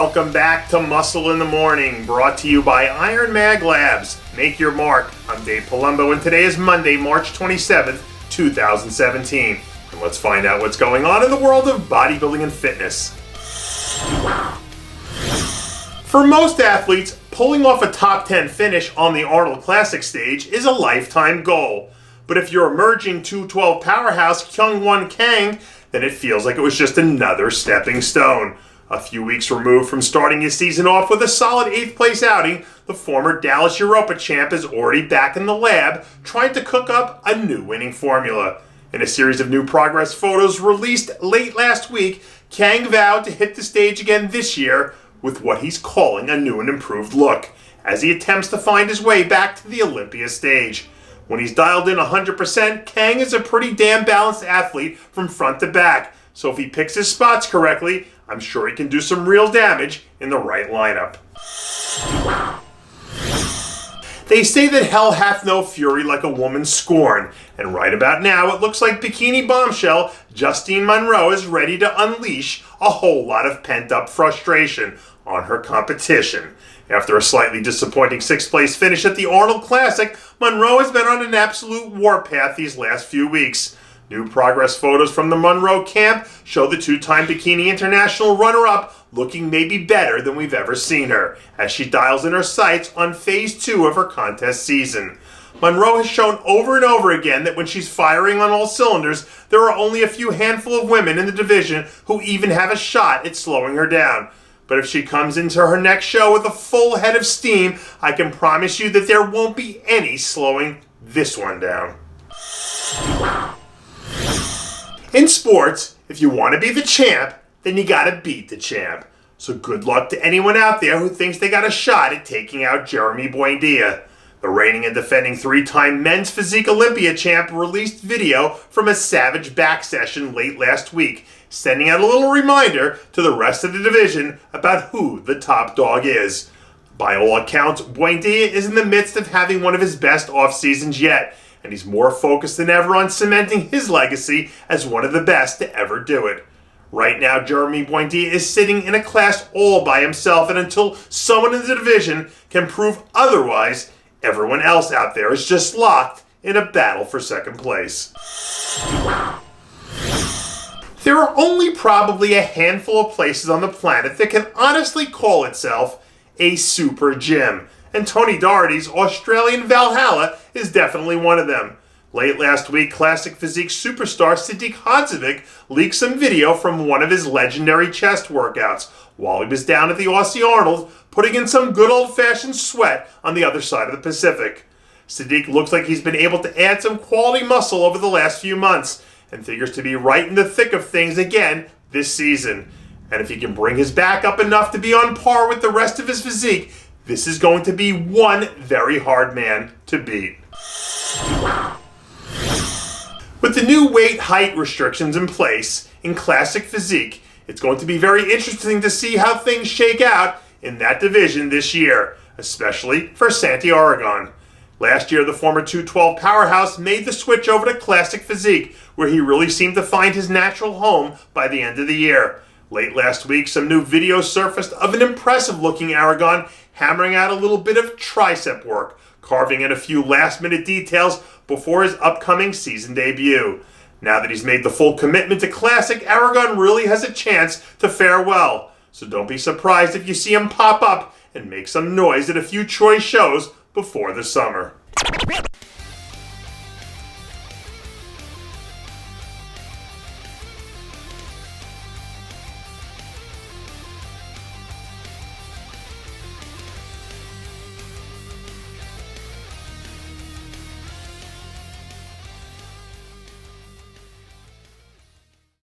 Welcome back to Muscle in the Morning, brought to you by Iron Mag Labs. Make your mark. I'm Dave Palumbo, and today is Monday, March 27th, 2017. And let's find out what's going on in the world of bodybuilding and fitness. For most athletes, pulling off a top 10 finish on the Arnold Classic stage is a lifetime goal. But if you're emerging 212 powerhouse Kang, then it feels like it was just another stepping stone. A few weeks removed from starting his season off with a solid 8th place outing, the former Dallas Europa champ is already back in the lab trying to cook up a new winning formula. In a series of new progress photos released late last week, Kang vowed to hit the stage again this year with what he's calling a new and improved look, as he attempts to find his way back to the Olympia stage. When he's dialed in 100%, Kang is a pretty damn balanced athlete from front to back, so if he picks his spots correctly, I'm sure he can do some real damage in the right lineup. They say that hell hath no fury like a woman's scorn, and right about now it looks like bikini bombshell Justine Monroe is ready to unleash a whole lot of pent-up frustration on her competition. After a slightly disappointing 6th place finish at the Arnold Classic, Monroe has been on an absolute warpath these last few weeks. New progress photos from the Monroe camp show the two-time Bikini International runner-up looking maybe better than we've ever seen her, as she dials in her sights on Phase 2 of her contest season. Monroe has shown over and over again that when she's firing on all cylinders, there are only a few handful of women in the division who even have a shot at slowing her down. But if she comes into her next show with a full head of steam, I can promise you that there won't be any slowing this one down. In sports, if you want to be the champ, then you gotta beat the champ. So good luck to anyone out there who thinks they got a shot at taking out Jeremy Buendia. The reigning and defending 3-time men's physique Olympia champ released video from a savage back session late last week, sending out a little reminder to the rest of the division about who the top dog is. By all accounts, Buendia is in the midst of having one of his best off seasons yet, and he's more focused than ever on cementing his legacy as one of the best to ever do it. Right now, Jeremy Buendia is sitting in a class all by himself, and until someone in the division can prove otherwise, everyone else out there is just locked in a battle for second place. There are only probably a handful of places on the planet that can honestly call itself a super gym, and Tony Doherty's Australian Valhalla is definitely one of them. Late last week, classic physique superstar Sadik leaked some video from one of his legendary chest workouts while he was down at the Aussie Arnold, putting in some good old-fashioned sweat on the other side of the Pacific. Sadik looks like he's been able to add some quality muscle over the last few months, and figures to be right in the thick of things again this season. And if he can bring his back up enough to be on par with the rest of his physique, this is going to be one very hard man to beat. With the new weight-height restrictions in place in classic physique, it's going to be very interesting to see how things shake out in that division this year, especially for Santi. Last year, the former 212 powerhouse made the switch over to classic physique, where he really seemed to find his natural home by the end of the year. Late last week, some new videos surfaced of an impressive-looking Aragon hammering out a little bit of tricep work, carving in a few last-minute details before his upcoming season debut. Now that he's made the full commitment to classic, Aragon really has a chance to fare well. So don't be surprised if you see him pop up and make some noise at a few choice shows before the summer.